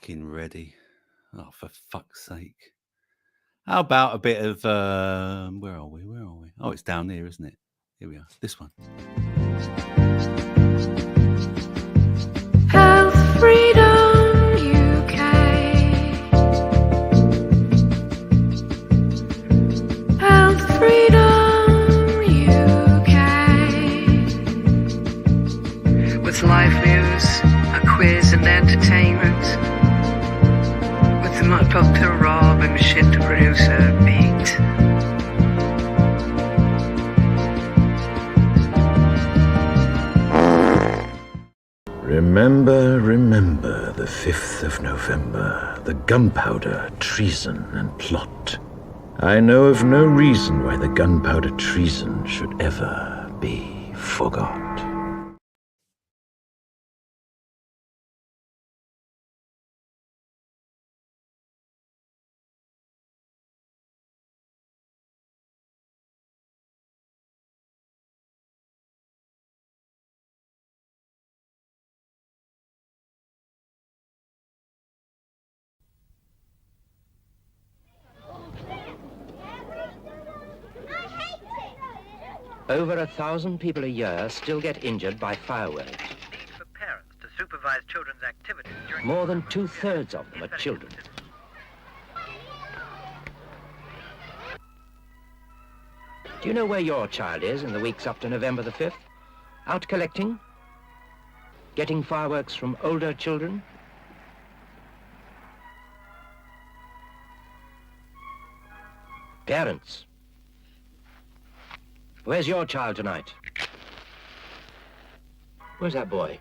fucking ready. Oh, for fuck's sake. How about a bit of, where are we? Oh, it's down here, isn't it? Here we are. This one. Healthfreedom UK. Healthfreedom UK. With live news, a quiz and entertainment. With the Mutt Doctor Rob and Machinta producer Pete. Remember the 5th of November, the gunpowder, treason, and plot. I know of no reason why the gunpowder treason should ever be forgot. Over 1,000 people a year still get injured by fireworks. Need for parents to supervise children's activities during More than 2/3 of them are children. Do you know where your child is in the weeks up to November the 5th? Out collecting? Getting fireworks from older children? Parents. Where's your child tonight? Where's that boy?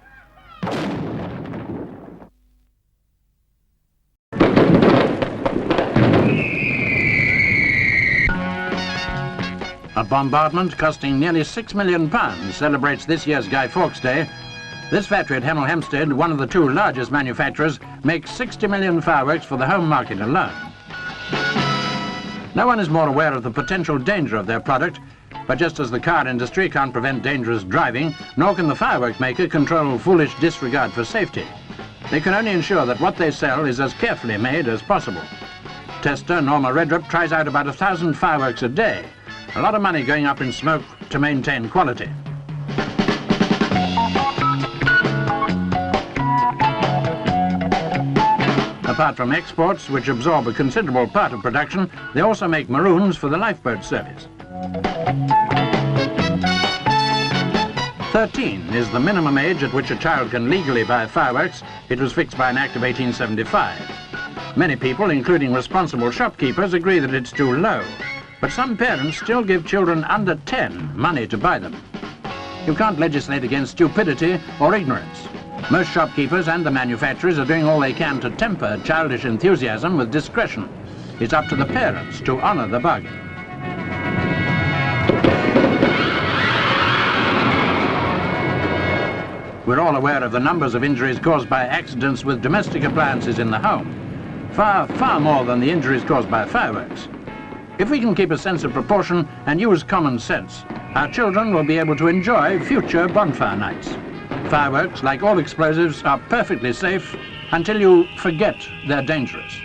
A bombardment costing nearly £6 million celebrates this year's Guy Fawkes Day. This factory at Hemel Hempstead, one of the two largest manufacturers, makes 60 million fireworks for the home market alone. No one is more aware of the potential danger of their product, but just as the car industry can't prevent dangerous driving, nor can the fireworks maker control foolish disregard for safety. They can only ensure that what they sell is as carefully made as possible. Tester Norma Redrup tries out about 1,000 fireworks a day. A lot of money going up in smoke to maintain quality. Apart from exports, which absorb a considerable part of production, they also make maroons for the lifeboat service. 13 is the minimum age at which a child can legally buy fireworks. It was fixed by an act of 1875. Many people, including responsible shopkeepers, agree that it's too low. But some parents still give children under 10 money to buy them. You can't legislate against stupidity or ignorance. Most shopkeepers and the manufacturers are doing all they can to temper childish enthusiasm with discretion. It's up to the parents to honor the bargain. We're all aware of the numbers of injuries caused by accidents with domestic appliances in the home. Far, far more than the injuries caused by fireworks. If we can keep a sense of proportion and use common sense, our children will be able to enjoy future bonfire nights. Fireworks, like all explosives, are perfectly safe until you forget they're dangerous.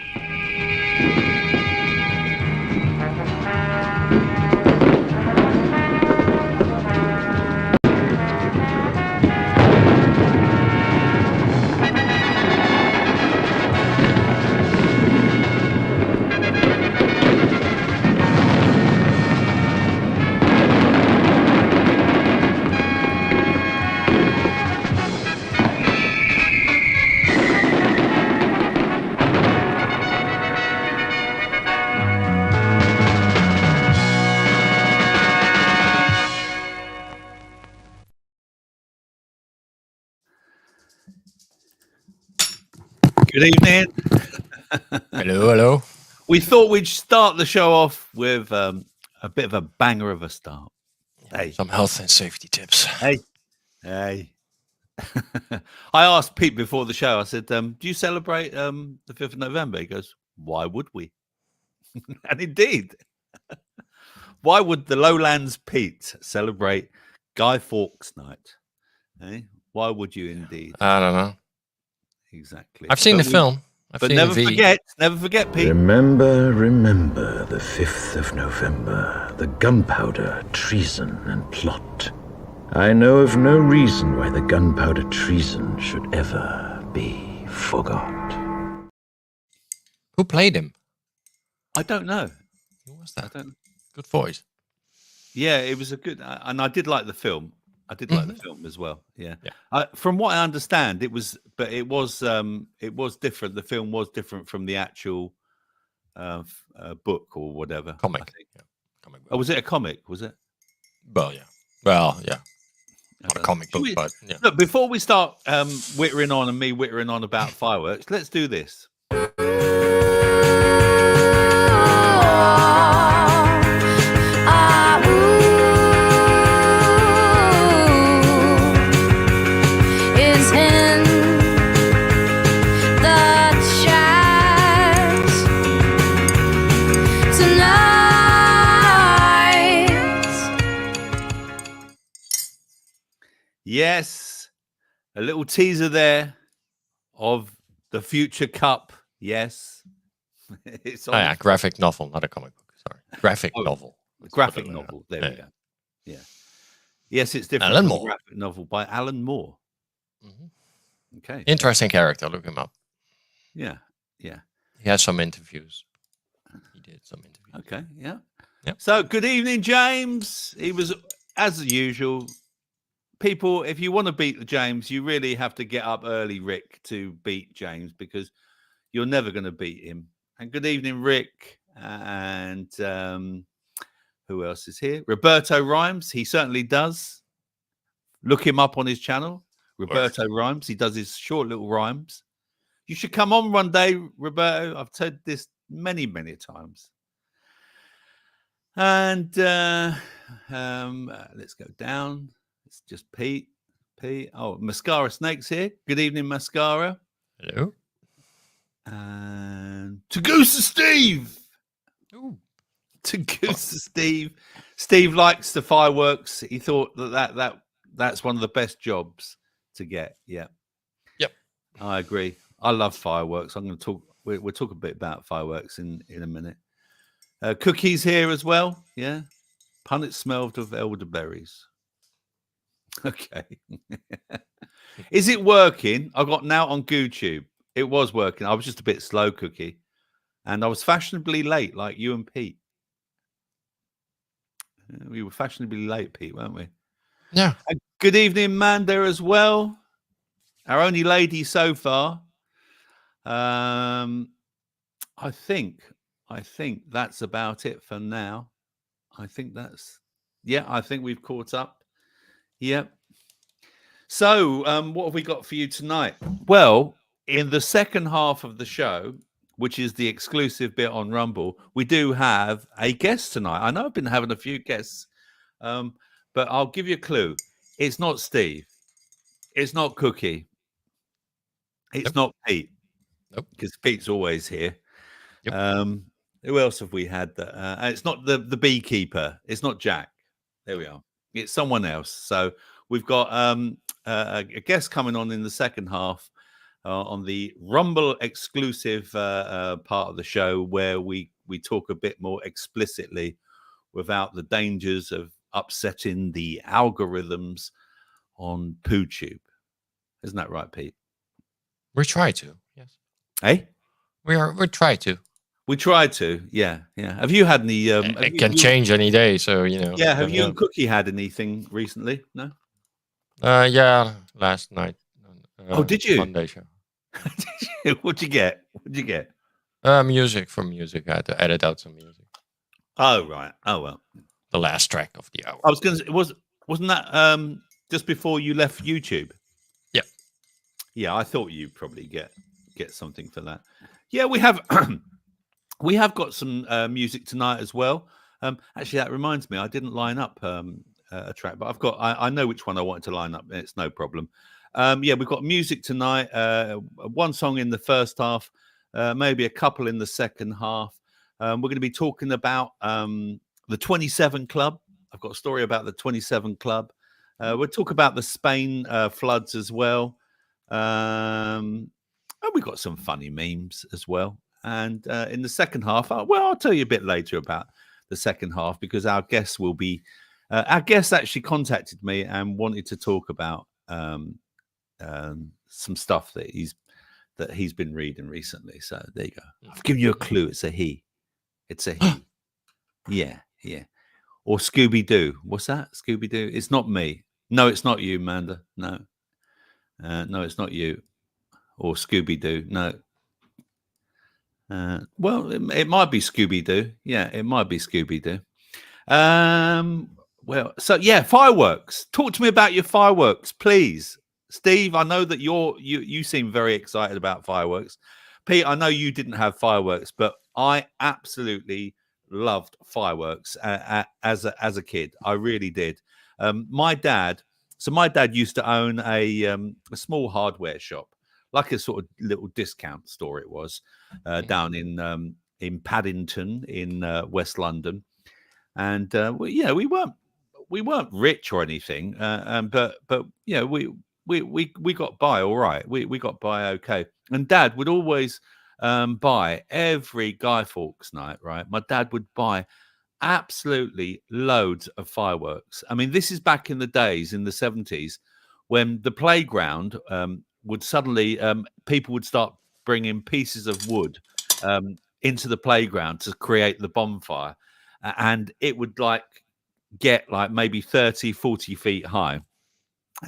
Good evening. Hello. We thought we'd start the show off with a bit of a banger of a start. Hey. Some health and safety tips. Hey. I asked Pete before the show, I said, do you celebrate the 5th of November? He goes, why would we? And indeed. Why would the Lowlands Pete celebrate Guy Fawkes Night? Eh? Why would you indeed? I don't know. Exactly. I've seen the film. I've But seen never the V. forget, Pete. Remember the 5th of November, the gunpowder, treason, and plot. I know of no reason why the gunpowder treason should ever be forgot. Who played him? I don't know. Who was I that? don't. Good voice. Yeah, it was a good, and I did like the film. I did like the film as well. Yeah. Yeah. From what I understand, it was different. The film was different from the actual book or whatever. Comic. I think. Yeah. Comic book. Oh, was it a comic? Was it? Well, yeah. Well, yeah. Not a comic book, but yeah. Look, before we start whittering on and me whittering on about fireworks, let's do this. Yes, a little teaser there of the future cup. Yes, it's on. Oh, yeah, graphic novel, not a comic book. Sorry, graphic novel. Graphic novel. There we go. Yeah. Yes, it's different. Alan from Moore. a graphic novel by Alan Moore. Mm-hmm. Okay. Interesting character. Look him up. Yeah. Yeah. He has some interviews. He did some interviews. Okay. Yeah. Yep. So, good evening, James. He was, as usual. People, if you want to beat the James, you really have to get up early, Rick, to beat James, because you're never going to beat him. And good evening, Rick. And who else is here? Roberto Rhymes. He certainly does. Look him up on his channel, Roberto Rhymes. He does his short little rhymes. You should come on one day, Roberto. I've said this many, many times. And let's go down. It's just Pete. Oh, Mascara Snake's here. Good evening, Mascara. Hello. And to Goose Steve. Ooh. To Goose Steve. Steve likes the fireworks. He thought that's one of the best jobs to get. Yeah. Yep. I agree. I love fireworks. I'm going to talk. We'll talk a bit about fireworks in a minute. Cookies here as well. Yeah. Punnet smelled of elderberries. Okay. Is it working? I got now on YouTube. It was working. I was just a bit slow, Cookie. And I was fashionably late, like you and Pete. We were fashionably late, Pete, weren't we? Yeah. And good evening, Manda, as well. Our only lady so far. I think that's about it for now. I think we've caught up. Yep. So, what have we got for you tonight? Well, in the second half of the show, which is the exclusive bit on Rumble, we do have a guest tonight. I know I've been having a few guests, but I'll give you a clue. It's not Steve. It's not Cookie. It's not Pete. Nope. Because Pete's always here. Yep. Who else have we had? It's not the beekeeper. It's not Jack. There we are. It's someone else. So we've got a guest coming on in the second half on the Rumble exclusive part of the show, where we talk a bit more explicitly without the dangers of upsetting the algorithms on PooTube. Isn't that right, Pete? We try to. Yes. Hey? We try to. We tried to, yeah. Have you had any? It can change any day, so you know. Yeah, have you and Cookie had anything recently? No. Yeah, last night. Oh, did you? Monday show. What'd you get? Music from music. I had to edit out some music. Oh right. Oh well. The last track of the hour. I was going to say, wasn't that just before you left YouTube? Yeah. Yeah, I thought you'd probably get something for that. Yeah, we have. We have got some music tonight as well. Actually, that reminds me, I didn't line up a track, but I know which one I wanted to line up. It's no problem. Yeah, we've got music tonight. One song in the first half, maybe a couple in the second half. We're going to be talking about the 27 Club. I've got a story about the 27 Club. We'll talk about the Spain floods as well. And we got some funny memes as well. And in the second half, I'll tell you a bit later about the second half, because our guest will be. Our guest actually contacted me and wanted to talk about some stuff that he's been reading recently. So there you go. I've given you a clue. It's a he. It's a he. Yeah. Or Scooby Doo. What's that? Scooby Doo. It's not me. No, it's not you, Amanda. No. No, it's not you. Or Scooby Doo. No. Well, it might be Scooby Doo. Yeah, it might be Scooby Doo. Well, so yeah, fireworks. Talk to me about your fireworks, please. Steve, I know that you seem very excited about fireworks. Pete, I know you didn't have fireworks, but I absolutely loved fireworks as a kid. I really did. My dad used to own a small hardware shop, like a sort of little discount store. It was down in Paddington in West London, and we weren't rich or anything, but we got by all right. We got by okay. And Dad would always buy every Guy Fawkes night, right? My dad would buy absolutely loads of fireworks. I mean, this is back in the days in the 70s when the playground would suddenly people would start bringing pieces of wood into the playground to create the bonfire, and it would get maybe 30-40 feet high,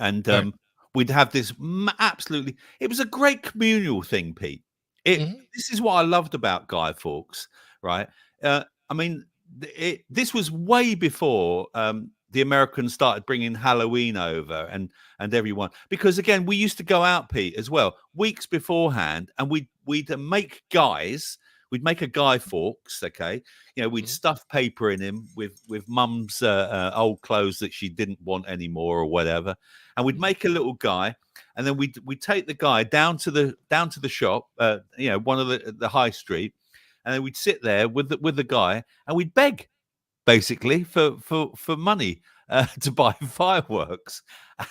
and we'd have this absolutely, it was a great communal thing, Pete. This is what I loved about Guy Fawkes, right? I mean, this was way before the Americans started bringing Halloween over and everyone, because again, we used to go out, Pete, as well, weeks beforehand, and we'd make guys. We'd make a Guy Fawkes, okay? We'd stuff paper in him with mum's old clothes that she didn't want anymore or whatever, and we'd make a little guy, and then we'd take the guy down to the shop, one of the high street, and then we'd sit there with the guy, and we'd beg, basically, for money to buy fireworks.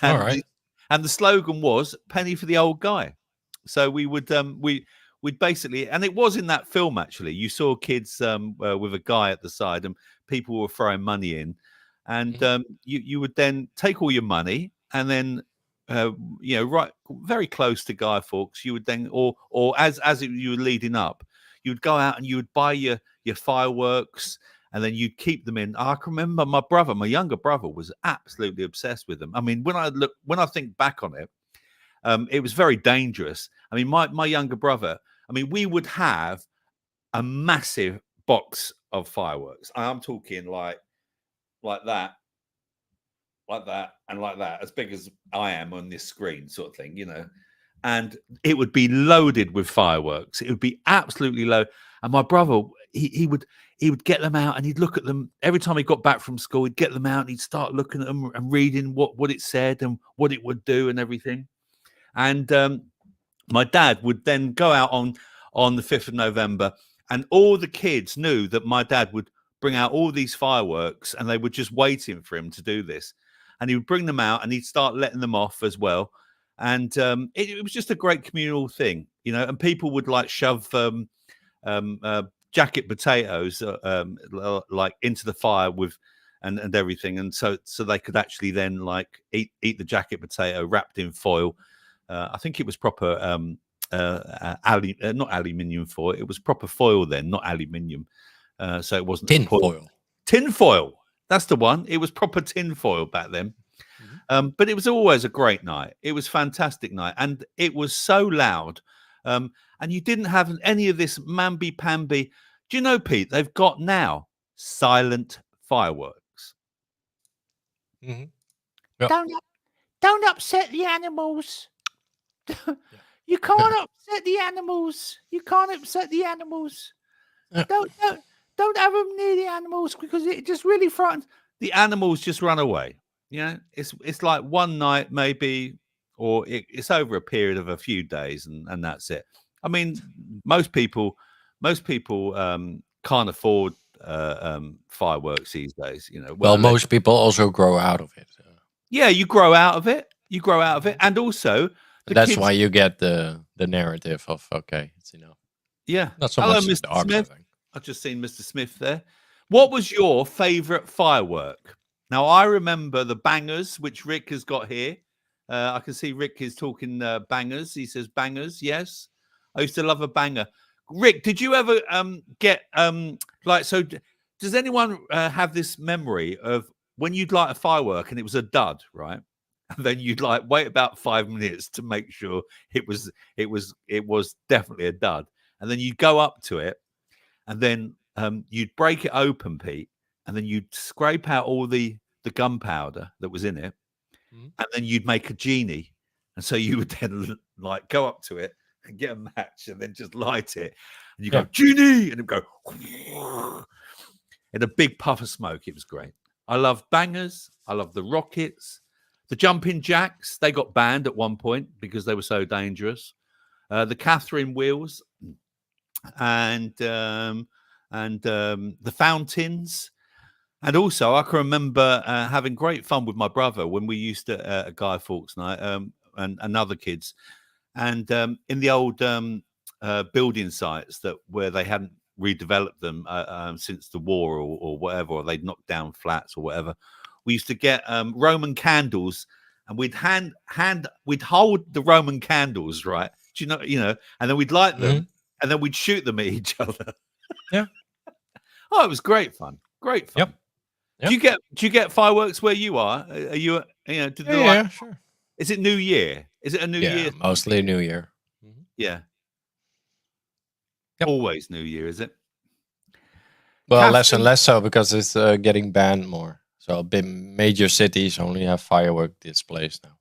And All right. And the slogan was "penny for the old guy." So we would we'd basically, and it was in that film actually, you saw kids with a guy at the side and people were throwing money in, and you would then take all your money, and then right very close to Guy Fawkes, you would then, or as you were leading up, you would go out and you would buy your fireworks, and then you'd keep them in. I can remember my younger brother was absolutely obsessed with them. I mean, when I think back on it, it was very dangerous. I mean, my younger brother, I mean, we would have a massive box of fireworks. I'm talking like that, and like that, as big as I am on this screen, sort of thing, and it would be loaded with fireworks. It would be absolutely low. And my brother, he would get them out, and he'd look at them every time he got back from school. He'd get them out and he'd start looking at them and reading what it said and what it would do and everything. And my dad would then go out on the 5th of November, and all the kids knew that my dad would bring out all these fireworks, and they were just waiting for him to do this. And he would bring them out, and he'd start letting them off as well. And it was just a great communal thing, and people would shove jacket potatoes into the fire with and everything, and so they could actually then eat the jacket potato wrapped in foil. I think it was proper not aluminium foil. It was proper foil then, not aluminium. So it wasn't tin foil. Tin foil. That's the one. It was proper tin foil back then. But it was always a great night. It was a fantastic night, and it was so loud. And you didn't have any of this mamby-pamby. Do you know, Pete, they've got now silent fireworks. Yep. Don't upset the animals. You can't upset the animals. You can't upset the animals. Don't have them near the animals, because it just really frightens. The animals just run away. It's like one night maybe, or it's over a period of a few days, and that's it. I mean, most people can't afford fireworks these days. Well, most people also grow out of it. Yeah, you grow out of it. And also That's kids- why you get the narrative of okay, it's enough. Yeah. Not so Hello, much Mr. the art, I Smith. think. I've just seen Mr. Smith there. What was your favourite firework? Now, I remember the bangers, which Rick has got here. I can see Rick is talking bangers. He says bangers. Yes. I used to love a banger. Rick, did you ever get does anyone have this memory of when you'd light a firework and it was a dud, right? And then you'd like wait about 5 minutes to make sure it was definitely a dud. And then you'd go up to it and then you'd break it open, Pete, and then you'd scrape out all the gunpowder that was in it, and then you'd make a genie. And so you would then like go up to it and get a match and then just light it. And you go, genie, and it would go in a big puff of smoke. It was great. I love bangers. I love the rockets. The jumping jacks, they got banned at one point because they were so dangerous. The Catherine wheels and the fountains. And also, I can remember having great fun with my brother when we used to at Guy Fawkes night and other kids. And in the old building sites where they hadn't redeveloped them since the war or whatever, or they'd knocked down flats or whatever, we used to get Roman candles, and we'd hold the Roman candles, right? Do you know, and then we'd light them, and then we'd shoot them at each other. Yeah. Oh, it was great fun. Great fun. Yep. Do you get fireworks where you are? Are you Yeah, sure. Is it New Year? Is it a New Year? Mostly New Year. Yeah. Yep. Always New Year, is it? Well, less and less so because it's getting banned more. So big major cities only have firework displays now.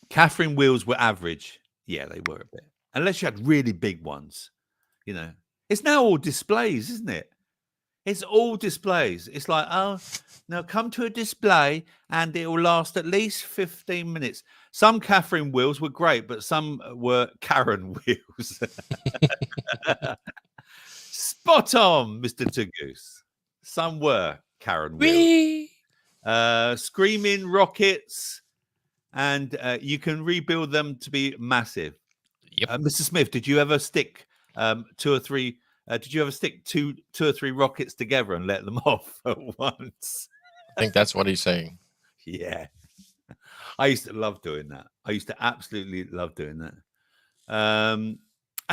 Catherine wheels were average. Yeah, they were a bit. Unless you had really big ones, you know. It's now all displays, isn't it? It's all displays. It's like, oh, now come to a display and it will last at least 15 minutes. Some Catherine wheels were great, but some were Karen wheels. Spot on, Mr. Tagoose. Some were Karen wheels. Screaming rockets, and you can rebuild them to be massive. Yep. Mr. Smith, did you ever stick two or three rockets together and let them off at once? I think that's what he's saying. Yeah. I used to love doing that. I used to absolutely love doing that. And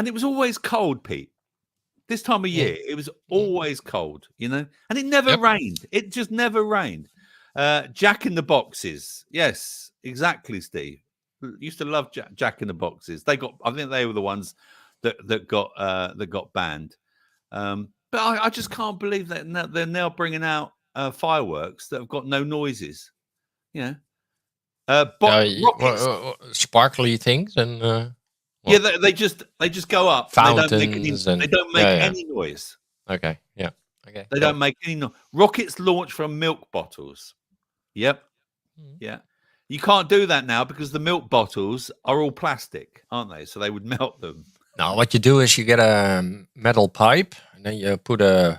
it was always cold, Pete. This time of year, it was always cold, you know, and it never rained. It just never rained. Jack in the Boxes. Yes, exactly, Steve. Used to love Jack in the Boxes. I think they were the ones that got banned. But I just can't believe that they're now bringing out fireworks that have got no noises. You know, sparkly things and yeah, they just go up. Fountains they don't make any noise. Okay, yeah, okay. They don't make any noise. Rockets launch from milk bottles. Yep, yeah. You can't do that now because the milk bottles are all plastic, aren't they? So they would melt them. Now, what you do is you get a metal pipe, and then you put how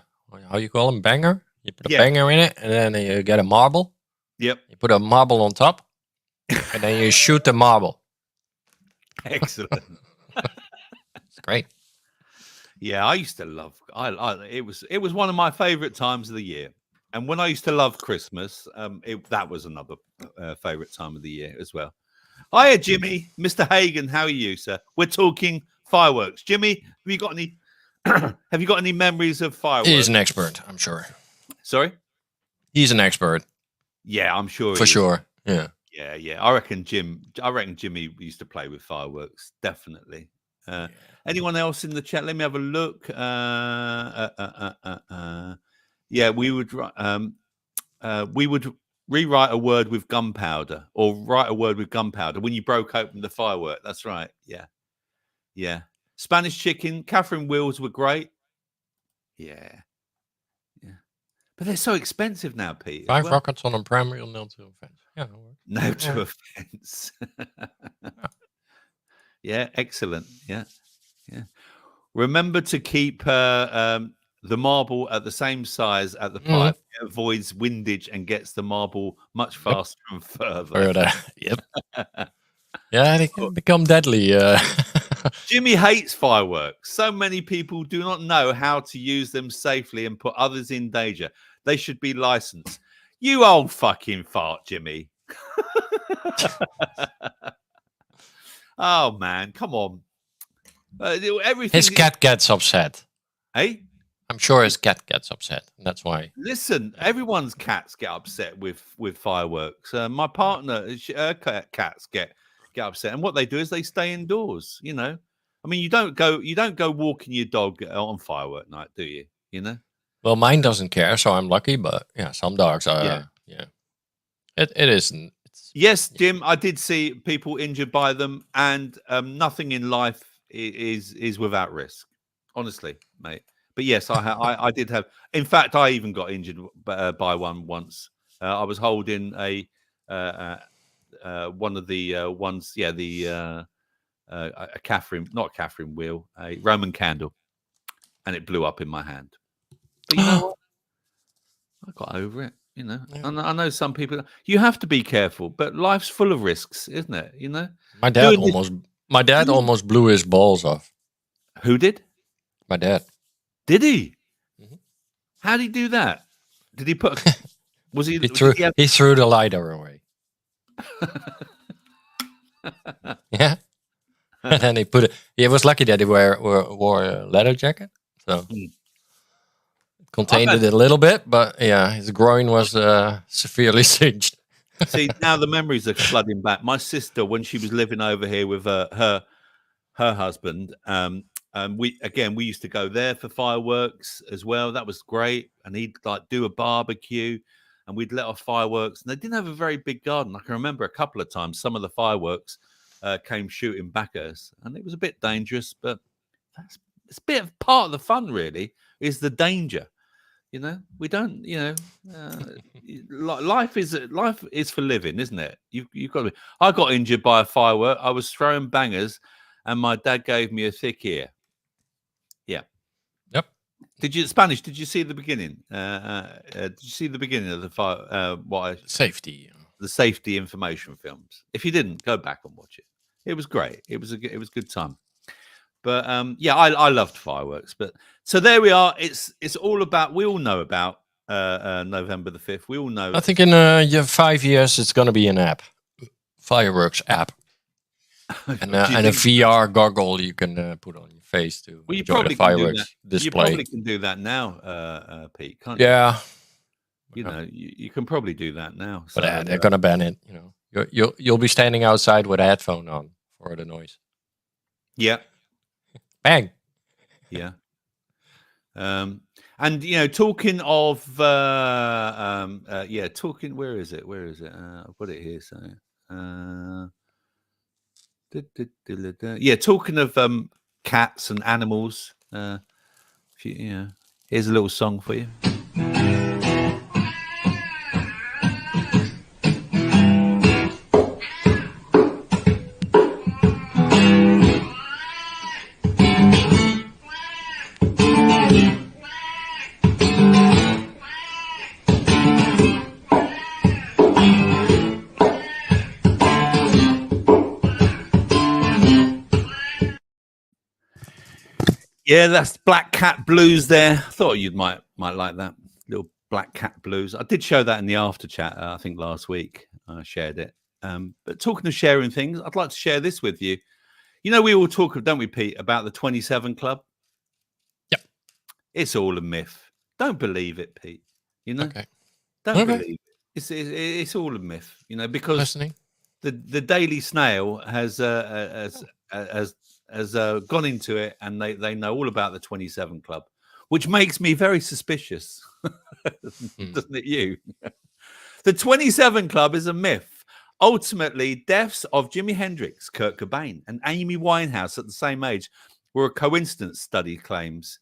you call them, banger? You put a banger in it, and then you get a marble. Yep. You put a marble on top, and then you shoot the marble. Excellent. It's great. Yeah, I used to love. It was one of my favorite times of the year. And when I used to love Christmas, that was another favorite time of the year as well. Hiya, Jimmy, Mr. Hagen. How are you, sir? We're talking fireworks. Jimmy, have you got any? Have you got any memories of fireworks? He's an expert, I'm sure. Sorry, he's an expert. Yeah, I'm sure. For sure. Yeah. Yeah. I reckon Jimmy used to play with fireworks. Definitely. Anyone else in the chat? Let me have a look. Yeah, we would rewrite a word with gunpowder, or write a word with gunpowder when you broke open the firework. That's right. Yeah. Spanish chicken, Catherine wheels were great. Yeah. But they're so expensive now, Pete. 5 rockets on a primary, no to offense. Yeah, no to offense. Yeah, excellent. Yeah. Remember to keep the marble at the same size at the pipe. It avoids windage and gets the marble much faster and further. Yep. Yeah, they can become deadly. Jimmy hates fireworks. So many people do not know how to use them safely and put others in danger. They should be licensed. You old fucking fart, Jimmy. Oh, man. Come on. Everything. His cat gets upset. Hey? I'm sure his cat gets upset. That's why. Listen, everyone's cats get upset with fireworks. My partner, her cats get upset, and what they do is they stay indoors. You know, I mean, you don't go walking your dog on firework night, do you? You know. Well, mine doesn't care, so I'm lucky. But yeah, some dogs are. Yeah. It isn't. Yes, Jim, I did see people injured by them, and nothing in life is without risk. Honestly, mate. But yes, I did have. In fact, I even got injured by one once. I was holding a one of the ones, a Catherine, not Catherine wheel, a Roman candle, and it blew up in my hand. But you know what? I got over it. You know, and I know some people. You have to be careful, but life's full of risks, isn't it? You know. My dad almost blew his balls off. Who did? My dad. Did he? Mm-hmm. How did he do that? Did he put? Was he? He threw the lighter away. Yeah, and then he put it. He was lucky that he wore a leather jacket, so it contained it a little bit. But yeah, his groin was severely singed. See, now the memories are flooding back. My sister, when she was living over here with her husband, we used to go there for fireworks as well. That was great. And he'd like do a barbecue and we'd let off fireworks. And they didn't have a very big garden. I can remember a couple of times some of the fireworks came shooting back at us. And it was a bit dangerous, but it's a bit of part of the fun, really, is the danger. You know, we don't, life is for living, isn't it? You've got to be. I got injured by a firework. I was throwing bangers and my dad gave me a thick ear. Yeah. Yep. Did you see the beginning? Did you see the beginning of the fire? The safety information films. If you didn't, go back and watch it. It was great. It was a good time. But I loved fireworks. But so there we are. It's all about. We all know about November the 5th. We all know. I think in 5 years it's going to be an app, fireworks app. And a VR goggle you can put on your face to enjoy the fireworks display. You probably can do that now, Pete, can't you? Yeah. You know, you can probably do that now. So, but they're going to ban it. You know, you'll be standing outside with a headphone on for the noise. Yeah. Bang. Yeah. And talking of talking. Where is it? I've got it here. So. Talking of cats and animals, here's a little song for you. Yeah, that's Black Cat Blues there. I thought you might like that little Black Cat Blues. I did show that in the after chat, I think last week. I shared it. But talking of sharing things, I'd like to share this with you. You know, we all talk, don't we, Pete, about the 27 Club? Yep. It's all a myth. Don't believe it, Pete. You know, Don't believe it. It's all a myth. You know, because the Daily Snail has gone into it, and they know all about the 27 Club, which makes me very suspicious. Doesn't it you? The 27 Club is a myth. Ultimately, deaths of Jimi Hendrix, Kurt Cobain, and Amy Winehouse at the same age were a coincidence, study claims.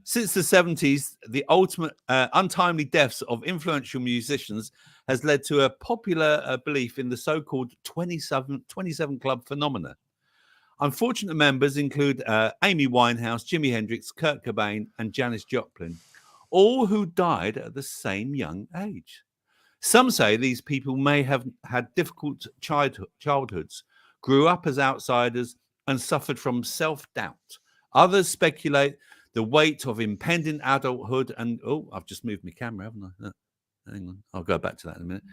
Since the 70s, the ultimate untimely deaths of influential musicians has led to a popular belief in the so-called 27 Club phenomena. Unfortunate members include Amy Winehouse, Jimi Hendrix, Kurt Cobain, and Janis Joplin, all who died at the same young age. Some say these people may have had difficult childhoods, grew up as outsiders, and suffered from self-doubt. Others speculate the weight of impending adulthood and... Oh, I've just moved my camera, haven't I? Hang on, I'll go back to that in a minute.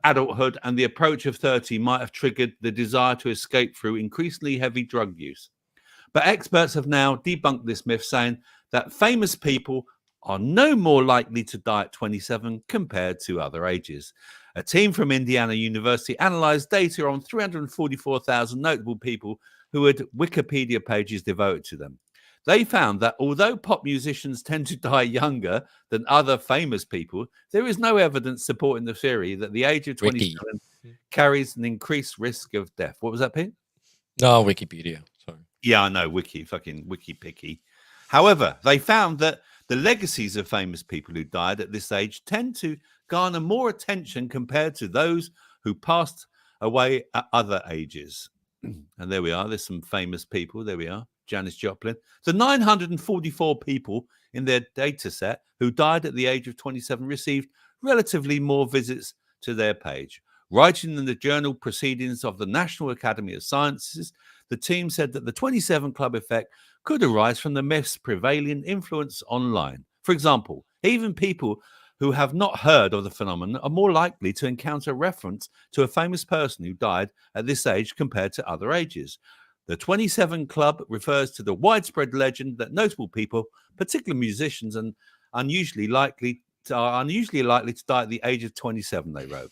Adulthood and the approach of 30 might have triggered the desire to escape through increasingly heavy drug use. But experts have now debunked this myth, saying that famous people are no more likely to die at 27 compared to other ages. A team from Indiana University analysed data on 344,000 notable people who had Wikipedia pages devoted to them. They found that although pop musicians tend to die younger than other famous people, there is no evidence supporting the theory that the age of 27 carries an increased risk of death. What was that, Pete? No, Wikipedia. Sorry. Yeah, I know, wiki picky. However, they found that the legacies of famous people who died at this age tend to garner more attention compared to those who passed away at other ages. And there we are. There's some famous people. There we are. Janis Joplin. The 944 people in their data set who died at the age of 27 received relatively more visits to their page. Writing in the journal Proceedings of the National Academy of Sciences, the team said that the 27 Club effect could arise from the myth's prevailing influence online. For example, even people who have not heard of the phenomenon are more likely to encounter reference to a famous person who died at this age compared to other ages. The 27 Club refers to the widespread legend that notable people, particularly musicians, are unusually likely to die at the age of 27, they wrote.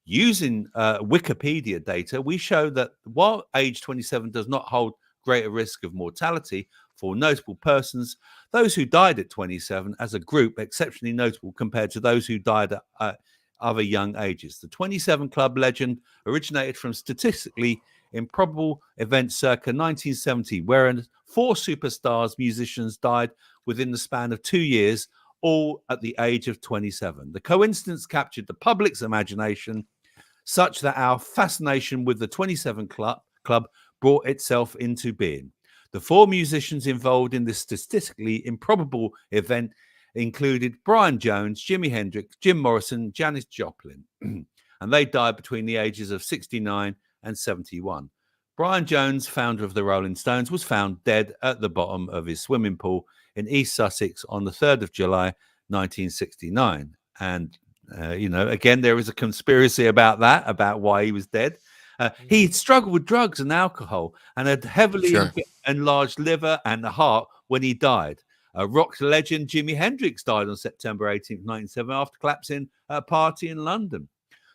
Using Wikipedia data, we show that while age 27 does not hold greater risk of mortality for notable persons, those who died at 27 as a group exceptionally notable compared to those who died at other young ages. The 27 Club legend originated from statistically improbable events circa 1970, wherein 4 superstars musicians died within the span of 2 years, all at the age of 27. The coincidence captured the public's imagination such that our fascination with the 27 Club brought itself into being. The 4 musicians involved in this statistically improbable event included Brian Jones, Jimi Hendrix, Jim Morrison, Janis Joplin, and they died between the ages of 69 and 71. Brian Jones, founder of the Rolling Stones, was found dead at the bottom of his swimming pool in East Sussex on the 3rd of July, 1969. And, again, there is a conspiracy about that, about why he was dead. He struggled with drugs and alcohol and had heavily enlarged liver and the heart when he died. Rock legend Jimi Hendrix died on September 18, 1997, after collapsing at a party in London.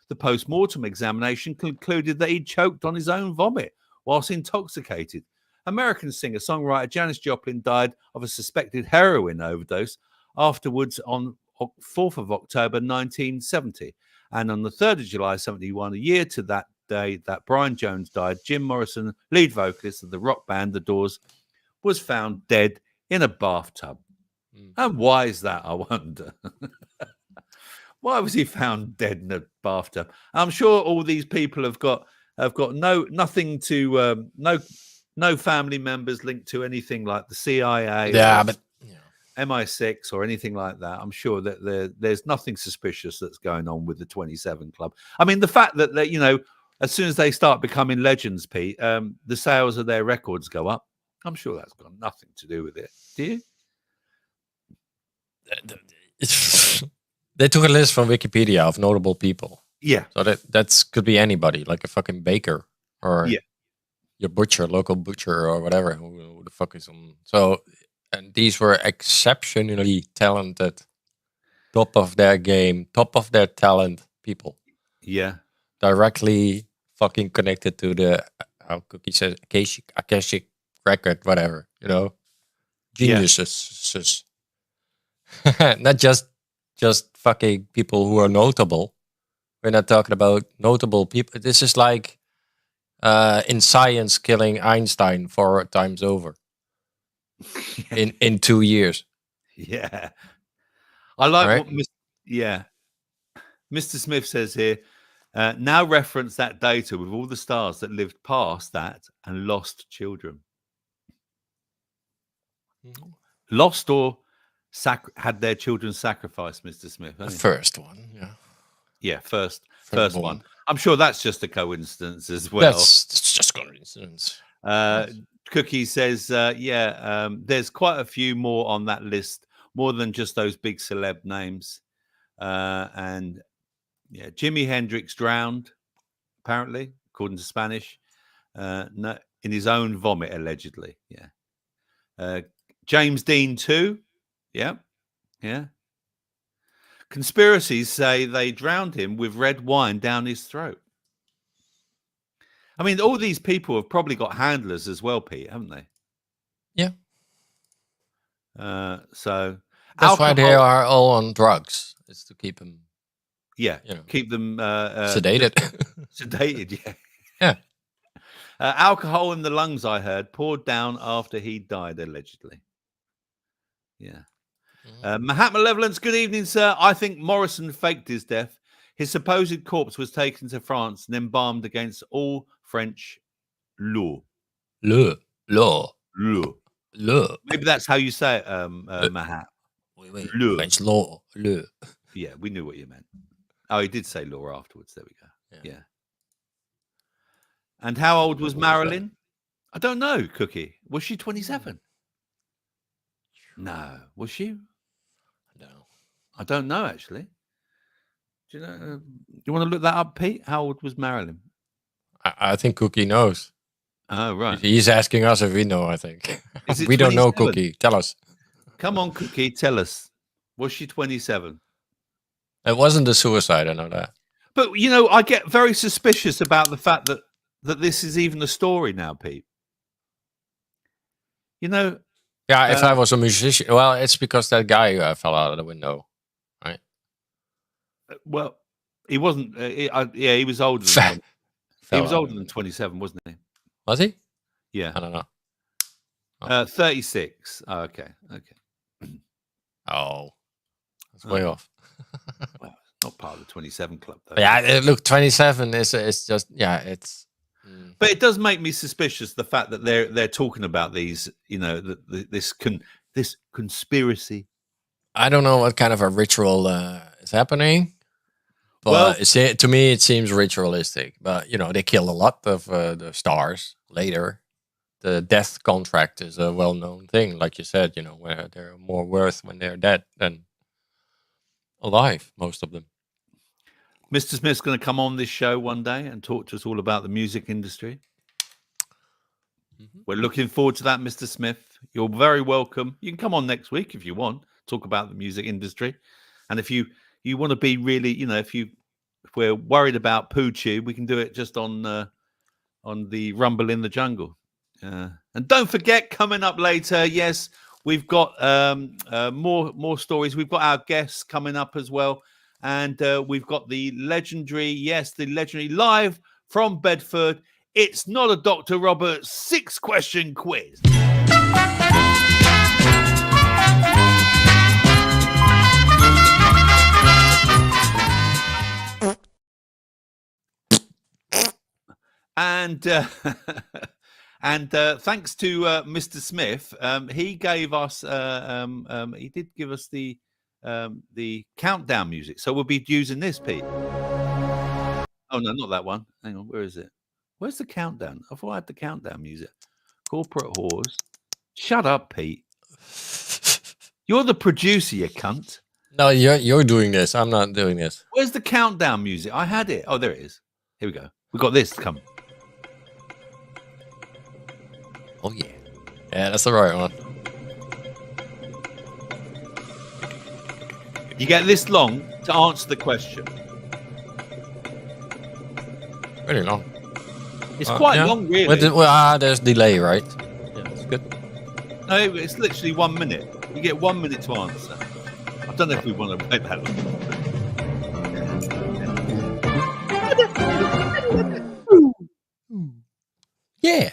The post-mortem examination concluded that he choked on his own vomit whilst intoxicated. American singer-songwriter Janis Joplin died of a suspected heroin overdose afterwards on 4th of October 1970. And on the 3rd of July 71, a year to that day that Brian Jones died, Jim Morrison, lead vocalist of the rock band The Doors, was found dead in a bathtub. And why is that, I wonder? Why was he found dead in a bathtub? I'm sure all these people have got nothing to no family members linked to anything like the CIA, MI6 or anything like that. I'm sure that there's nothing suspicious that's going on with the 27 Club. I mean, the fact that as soon as they start becoming legends, Pete, the sales of their records go up. I'm sure that's got nothing to do with it. Do you? They took a list from Wikipedia of notable people. Yeah. So that could be anybody, like a fucking baker or your butcher, local butcher or whatever, who the fuck is on. So, and these were exceptionally talented, top of their game, top of their talent people. Yeah. Directly fucking connected to the, how Cookie says, Akashic record, whatever, geniuses. Yeah. Not just fucking people who are notable. We're not talking about notable people. This is like in science killing Einstein 4 times over in 2 years. Yeah. I like what Mr. Smith says here. Now reference that data with all the stars that lived past that and lost children. Mm-hmm. Lost or had their children sacrificed, Mr. Smith. The first one, yeah. Yeah, first first Boom. one. I'm sure that's just a coincidence as well. That's just coincidence. Cookie says, there's quite a few more on that list, more than just those big celeb names. And yeah, Jimi Hendrix drowned, apparently, according to Spanish, no, in his own vomit, allegedly. Yeah. James Dean too. Yeah. Yeah. Conspiracies say they drowned him with red wine down his throat. I mean, all these people have probably got handlers as well, Pete, haven't they? Yeah. So that's why they are all on drugs. It's to keep them. Yeah, keep them sedated. Sedated, yeah. Yeah. Alcohol in the lungs, I heard, poured down after he died, allegedly. Yeah. Mahatma Malevolence, good evening, sir. I think Morrison faked his death. His supposed corpse was taken to France and embalmed against all French law. Law. Maybe that's how you say it, Mahat. Law. French law. Law. Yeah, we knew what you meant. Oh, he did say law afterwards. There we go. Yeah. And how old was Marilyn? I don't know, Cookie. Was she 27? No. Was she? No. I don't know, actually. Do you know? You want to look that up, Pete? How old was Marilyn? I think Cookie knows. Oh, right. He's asking us if we know, I think. We 27? don't know, Cookie. Tell us. Come on, Cookie. Tell us. Was she 27? It wasn't a suicide, I know that. But, you know, I get very suspicious about the fact that this is even a story now, Pete. You know? Yeah, if I was a musician, well, it's because that guy fell out of the window, right? Well, he wasn't. He was older than he was older than 27, wasn't he? Was he? Yeah. I don't know. 36. Oh, okay. Oh, that's way off. Well, not part of the 27 club, though. Yeah, look, 27 is just it's. But it does make me suspicious, the fact that they're talking about these, you know, this conspiracy. I don't know what kind of a ritual is happening, but to me it seems ritualistic. But you know, they kill a lot of the stars later. The death contract is a well-known thing, like you said. You know, where they're more worth when they're dead than alive. Most of them. Mr. Smith's going to come on this show one day and talk to us all about the music industry. We're looking forward to that, Mr. Smith. You're very welcome. You can come on next week if you want, talk about the music industry. And if you want to be really, you know, if we're worried about Poo Tube, we can do it just on the Rumble in the Jungle. And don't forget, coming up later, yes, we've got more stories. We've got our guests coming up as well. And we've got the legendary live from Bedford. It's not a Dr. Robert 6-question quiz. And thanks to Mr. Smith, he gave us he did give us the countdown music. So we'll be using this, Pete. Oh no, not that one. Hang on, where is it? Where's the countdown? I thought I had the countdown music. Corporate whores. Shut up, Pete. You're the producer, you cunt. No, you're doing this. I'm not doing this. Where's the countdown music? I had it. Oh, there it is. Here we go. We got this coming. Oh yeah. Yeah, that's the right one. You get this long to answer the question. Really long. It's quite long, really. There's delay, right? Yeah, that's good. No, it's literally 1 minute. You get 1 minute to answer. I don't know if we want to wait that long. Yeah.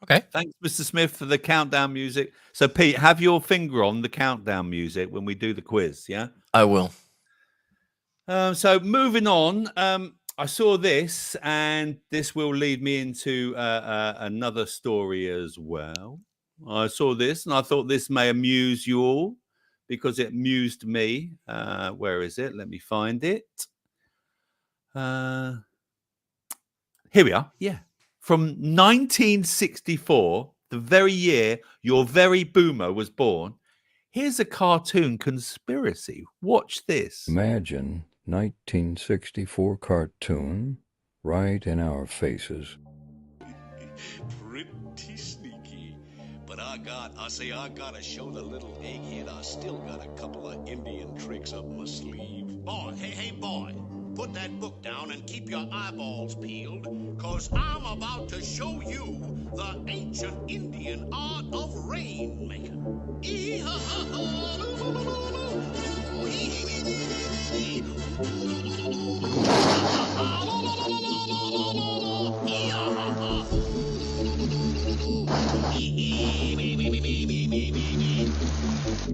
Okay. Thanks, Mr. Smith, for the countdown music. So, Pete, have your finger on the countdown music when we do the quiz, yeah? I will. So, moving on, I saw this, and this will lead me into another story as well. I saw this, and I thought this may amuse you all, because it amused me. Where is it? Let me find it. Here we are. Yeah. From 1964, the very year your very boomer was born, here's a cartoon conspiracy. Watch this. Imagine 1964 cartoon right in our faces. Pretty sneaky. But I gotta show the little egghead I still got a couple of Indian tricks up my sleeve. Boy, hey boy, put that book down and keep your eyeballs peeled, cause I'm about to show you the ancient Indian art of rainmaking.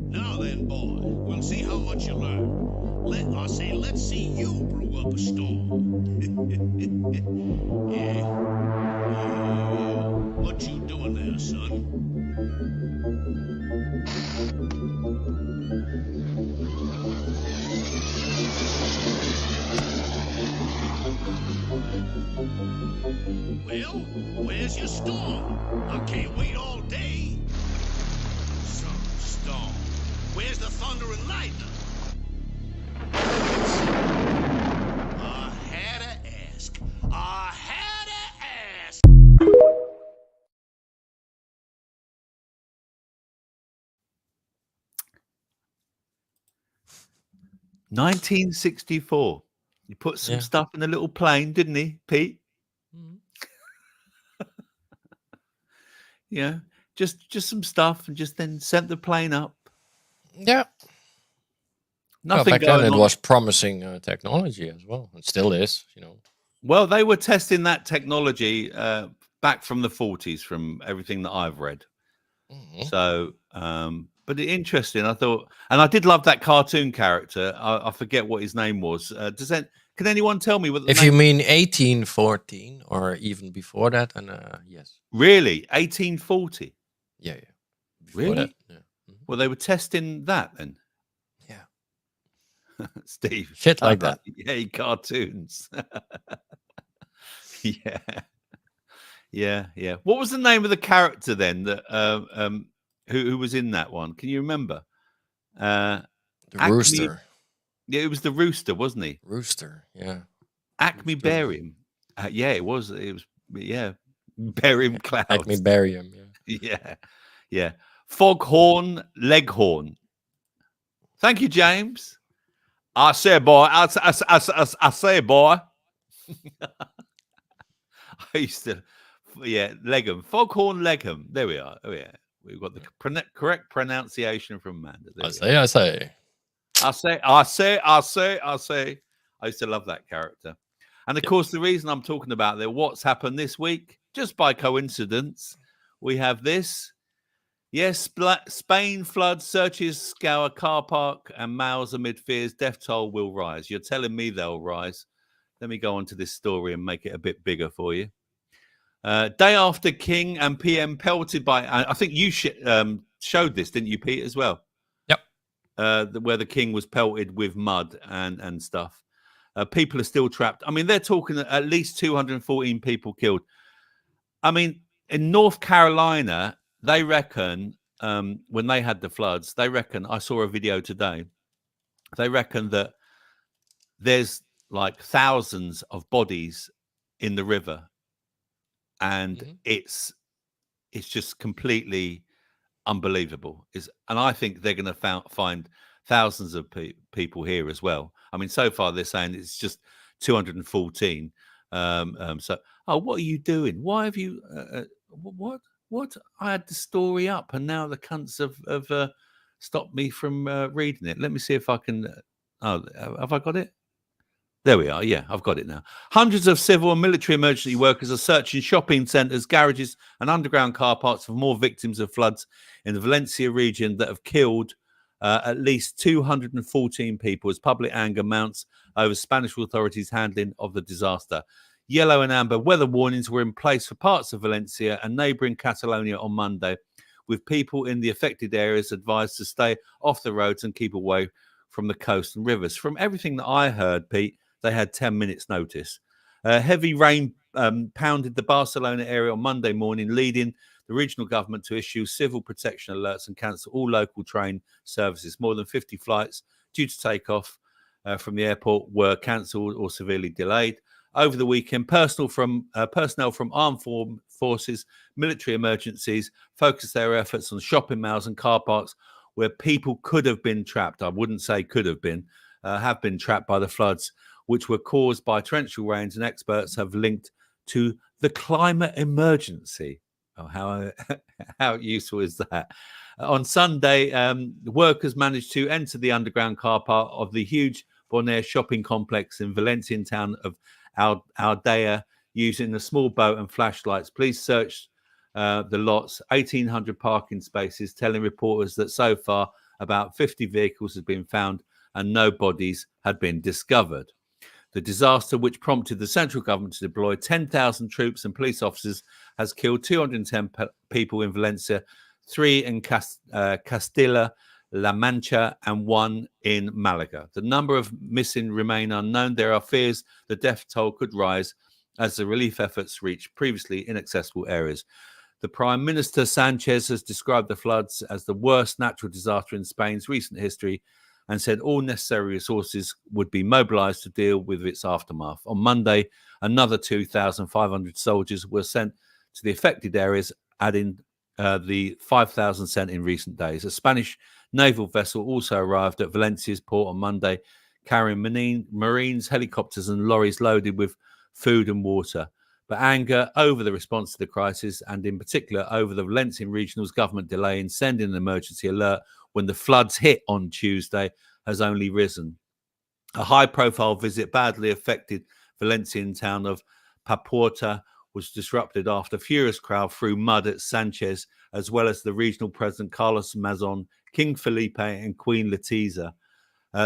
Now then, boy, we'll see how much you learn. Let's see you brew up a storm. Yeah. What you doing there, son? Well, where's your storm? I can't wait all day. Some storm. Where's the thunder and lightning? I had to ask. 1964. He put some stuff in a little plane, didn't he, Pete? Mhm. Yeah, just some stuff, and just then sent the plane up. Yeah. Nothing back going then it on. was promising technology as well. It still is, you know. Well, they were testing that technology back from the 40s, from everything that I've read. Mhm. So, but interesting. I thought, and I did love that cartoon character. I forget what his name was. Can anyone tell me what? If you mean 1814 or even before that, and yes, Really, 1840. yeah. Before Really? that, yeah. Well, they were testing that then. Yeah. Steve. Shit like that. Yay, cartoons. Yeah. What was the name of the character then that who was in that one? Can you remember? The Acme- rooster. Yeah, it was the rooster, wasn't he? Rooster, yeah. Acme Rooster. Barium. Yeah, it was. Yeah. Barium Clouds. Acme Barium, yeah. Yeah. Foghorn Leghorn. Thank you, James. I say, boy. I say, boy. I used to, Leghorn. Foghorn Leghorn. There we are. Oh, yeah. We've got the correct pronunciation from Amanda. There we go. I say. I used to love that character. And of course, the reason I'm talking about what's happened this week, just by coincidence, we have this. Yes, Spain flood searches scour car park and males amid fears death toll will rise. You're telling me they'll rise. Let me go on to this story and make it a bit bigger for you. Day after King and PM pelted by, I think you showed this, didn't you, Pete, as well? Yep. Where the King was pelted with mud and stuff. People are still trapped. I mean, they're talking at least 214 people killed. I mean, in North Carolina, they reckon when they had the floods, they reckon, I saw a video today, they reckon that there's like thousands of bodies in the river. And it's just completely unbelievable. And I think they're going to find thousands of people here as well. I mean, so far they're saying it's just 214. So, what are you doing? Why have you? What? I had the story up, and now the cunts have stopped me from reading it. Let me see if I can. Have I got it? There we are. Yeah, I've got it now. Hundreds of civil and military emergency workers are searching shopping centres, garages and underground car parks for more victims of floods in the Valencia region that have killed at least 214 people as public anger mounts over Spanish authorities' handling of the disaster. Yellow and amber weather warnings were in place for parts of Valencia and neighbouring Catalonia on Monday, with people in the affected areas advised to stay off the roads and keep away from the coast and rivers. From everything that I heard, Pete, they had 10 minutes notice. Heavy rain pounded the Barcelona area on Monday morning, leading the regional government to issue civil protection alerts and cancel all local train services. More than 50 flights due to take off from the airport were cancelled or severely delayed. Over the weekend, personnel from armed forces, military emergencies focused their efforts on shopping malls and car parks where people could have been trapped. I wouldn't say could have been trapped by the floods, which were caused by torrential rains, and experts have linked to the climate emergency. Oh, how useful is that? On Sunday, workers managed to enter the underground car park of the huge Bonaire shopping complex in Valencian town of Aldea using a small boat and flashlights. Police searched the lots, 1,800 parking spaces, telling reporters that so far about 50 vehicles had been found and no bodies had been discovered. The disaster, which prompted the central government to deploy 10,000 troops and police officers, has killed 210 people in Valencia, 3 in Castilla-La Mancha, and 1 in Malaga. The number of missing remain unknown. There are fears the death toll could rise as the relief efforts reach previously inaccessible areas. The Prime Minister Sanchez has described the floods as the worst natural disaster in Spain's recent history and said all necessary resources would be mobilized to deal with its aftermath. On Monday, another 2,500 soldiers were sent to the affected areas, adding the 5,000 sent in recent days. A Spanish naval vessel also arrived at Valencia's port on Monday, carrying marines, helicopters and lorries loaded with food and water. But anger over the response to the crisis, and in particular over the Valencian regional's government delay in sending an emergency alert when the floods hit on Tuesday, has only risen. A high-profile visit badly affected Valencian town of Papuerta was disrupted after a furious crowd threw mud at Sanchez, as well as the regional president Carlos Mazon, King Felipe and Queen Letizia.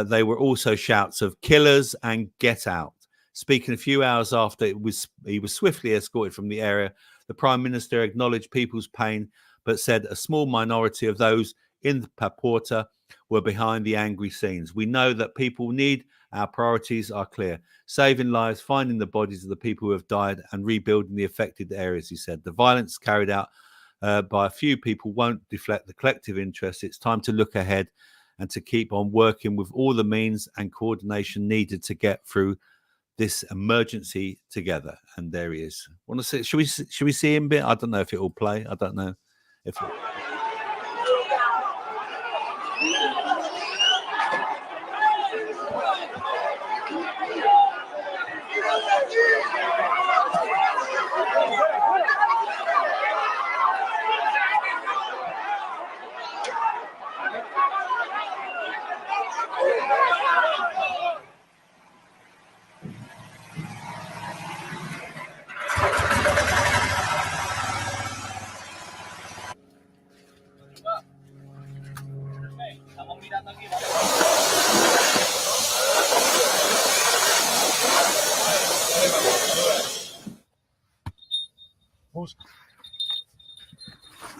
They were also shouts of "killers" and "get out." Speaking a few hours after he was swiftly escorted from the area, the Prime Minister acknowledged people's pain, but said a small minority of those in the Papuerta were behind the angry scenes. We know that people need, our priorities are clear: saving lives, finding the bodies of the people who have died, and rebuilding the affected areas, he said. The violence carried out by a few people won't deflect the collective interest. It's time to look ahead and to keep on working with all the means and coordination needed to get through this emergency together. And there he is. Want to see? Should we see him a bit? I don't know if it will play. I don't know if.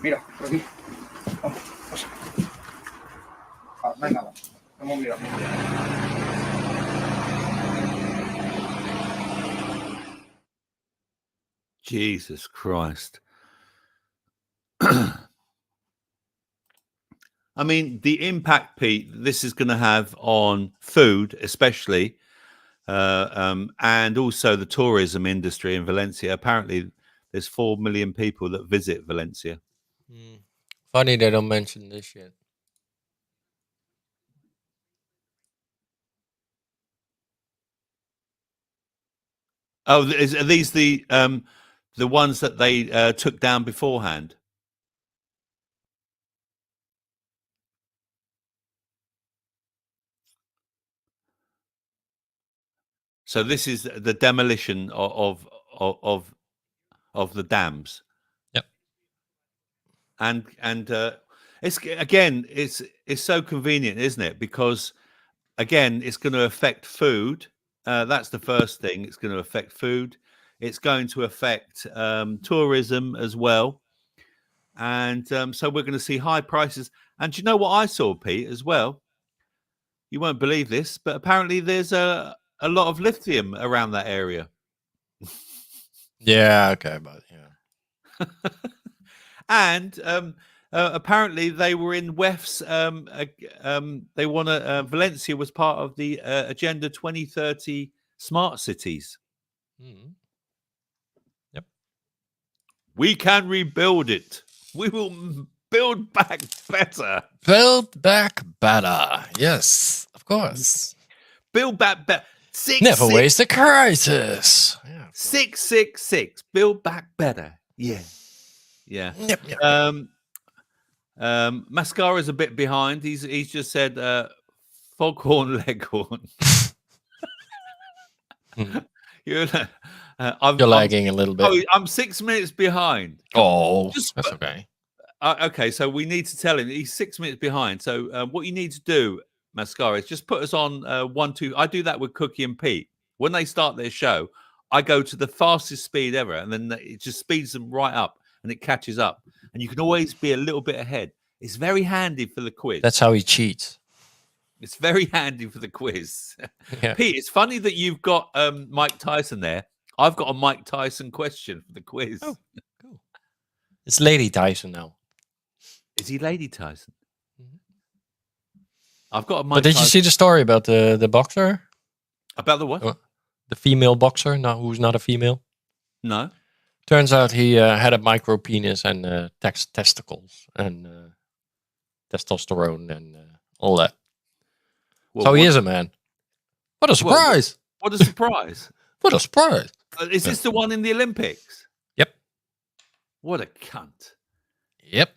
Mira, por aquí. Vamos, pasa. Venga, vamos a mirar. Jesus Christ. I mean, the impact, Pete, this is going to have on food, especially, and also the tourism industry in Valencia. Apparently, there's 4 million people that visit Valencia. Funny they don't mention this yet. Oh, are these the ones that they took down beforehand? So this is the demolition of the dams. Yep. And it's so convenient, isn't it? Because again, it's going to affect food. That's the first thing. It's going to affect food. It's going to affect tourism as well. And so we're going to see high prices. And do you know what I saw, Pete, as well? You won't believe this, but apparently there's a a lot of lithium around that area. Yeah, okay, but yeah. And apparently they were in WEF's. They want to. Valencia was part of the Agenda 2030 smart cities. Yep. We can rebuild it. We will build back better. Build back better. Yes, of course. Build back better. Never waste a crisis. Yeah. 666. Build back better. Yeah. Yeah. Yep. Mascara's a bit behind. He's just said foghorn leghorn. You're lagging a little bit. Oh, I'm 6 minutes behind. That's okay. Okay, so we need to tell him he's 6 minutes behind. So what you need to do, Mascara, is just put us on 1, 2. I do that with Cookie and Pete. When they start their show, I go to the fastest speed ever, and then it just speeds them right up, and it catches up. And you can always be a little bit ahead. It's very handy for the quiz. That's how he cheats. It's very handy for the quiz. Yeah. Pete, it's funny that you've got Mike Tyson there. I've got a Mike Tyson question for the quiz. Oh, cool. It's Lady Tyson now. Is he Lady Tyson? I've got a Mike But did you see the story about the boxer? About the what? The female boxer, who's not a female? No. Turns out he had a micro penis and testicles and testosterone and all that. Well, so he is a man. What a surprise! What a surprise! What a surprise! Is this the one in the Olympics? Yep. What a cunt. Yep.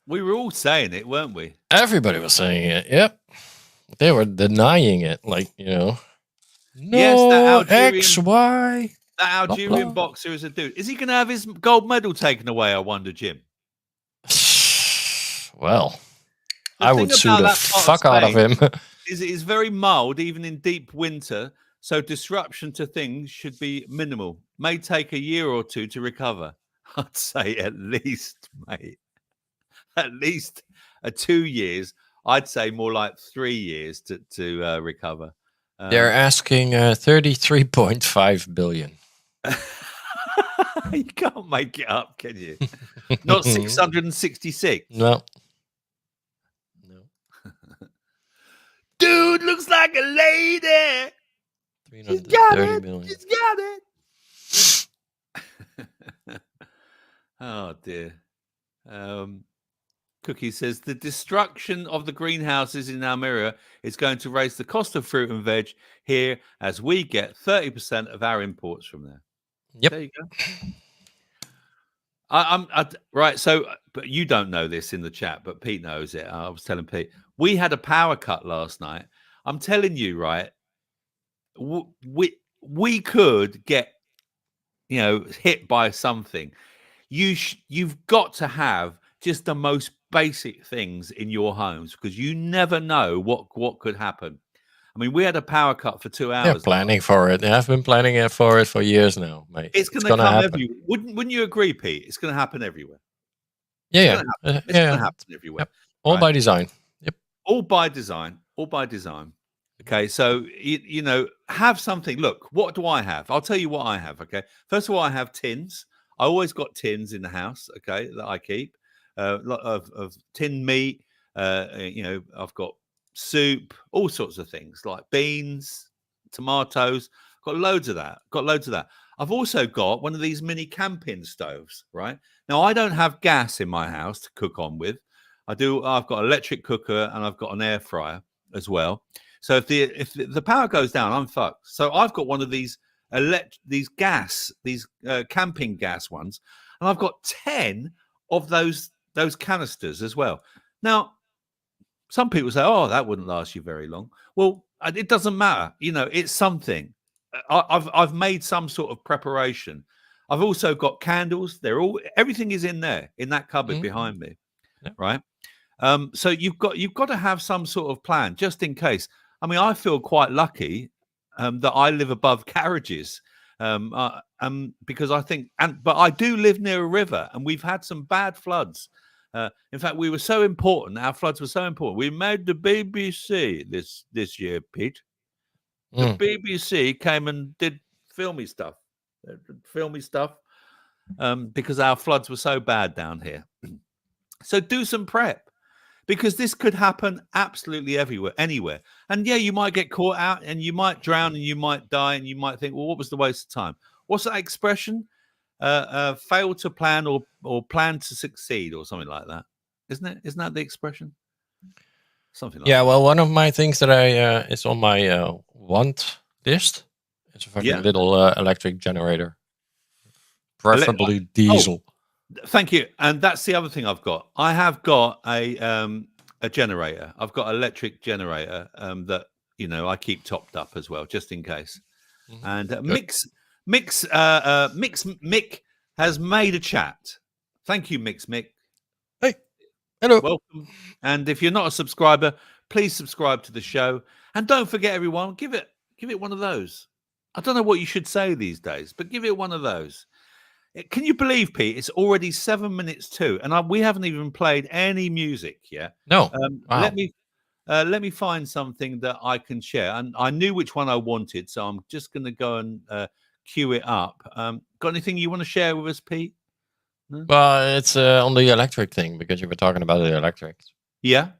We were all saying it, weren't we? Everybody was saying it. Yep. They were denying it, like, no, yes, that Algerian, XY. That Algerian boxer is a dude. Is he going to have his gold medal taken away, I wonder, Jim? Well, I would sue the fuck out of him. It is very mild, even in deep winter, so disruption to things should be minimal. May take a year or two to recover. I'd say at least, mate. At least 2 years. I'd say more like 3 years to recover. They're asking 33.5 billion. You can't make it up, can you? Not 666. No. Dude looks like a lady. She's got it. Million. She's got it. Oh dear. Cookie says the destruction of the greenhouses in Almeria is going to raise the cost of fruit and veg here, as we get 30% of our imports from there. Yep. There you go. Right. So, but you don't know this in the chat, but Pete knows it. I was telling Pete, we had a power cut last night. I'm telling you, right? We could get, hit by something. You've got to have just the most basic things in your homes, because you never know what could happen. I mean, we had a power cut for 2 hours. They're planning for it. I've been planning for it for years now, mate. It's going to come everywhere. Wouldn't you agree, Pete? It's going to happen everywhere. Yeah, it's going to happen everywhere. Yep. All by design. Yep. All by design. Okay, so have something. Look, what do I have? I'll tell you what I have. Okay, first of all, I have tins. I always got tins in the house. Okay, that I keep of tinned meat. I've got soup, all sorts of things like beans, tomatoes. Got loads of that. I've also got one of these mini camping stoves. Right now, I don't have gas in my house to cook on with. I've got an electric cooker and I've got an air fryer as well. So if the power goes down, I'm fucked. So I've got one of these camping gas ones, and I've got 10 of those canisters as well. Now, some people say, "Oh, that wouldn't last you very long." Well, it doesn't matter. It's something. I've made some sort of preparation. I've also got candles. Everything is in there in that cupboard behind me, right? So you've got to have some sort of plan just in case. I mean, I feel quite lucky that I live above garages, because I think, but I do live near a river, and we've had some bad floods. In fact, we were so important. Our floods were so important. We made the BBC this year, Pete. The BBC came and did filmy stuff. Because our floods were so bad down here. So do some prep, because this could happen absolutely everywhere, anywhere. And yeah, you might get caught out and you might drown and you might die and you might think, well, what was the waste of time? What's that expression? Fail to plan or plan to succeed or something like that. Isn't it? Isn't that the expression? Something like that. Well, one of my things that is on my want list. It's a fucking little electric generator. Preferably diesel. Thank you. And that's the other thing I've got. I have got a generator. I've got an electric generator that I keep topped up as well, just in case. Mm-hmm. And Mick has made a chat. Thank you, Mick. Hey, hello, welcome. And if you're not a subscriber, please subscribe to the show. And don't forget, everyone, give it one of those. I don't know what you should say these days, but give it one of those. Can you believe, Pete? It's already 7 minutes to, and we haven't even played any music yet. No. Wow. Let me find something that I can share. And I knew which one I wanted, so I'm just going to go and queue it up. Got anything you want to share with us, Pete? No? Well, it's on the electric thing, because you were talking about the electrics. Yeah.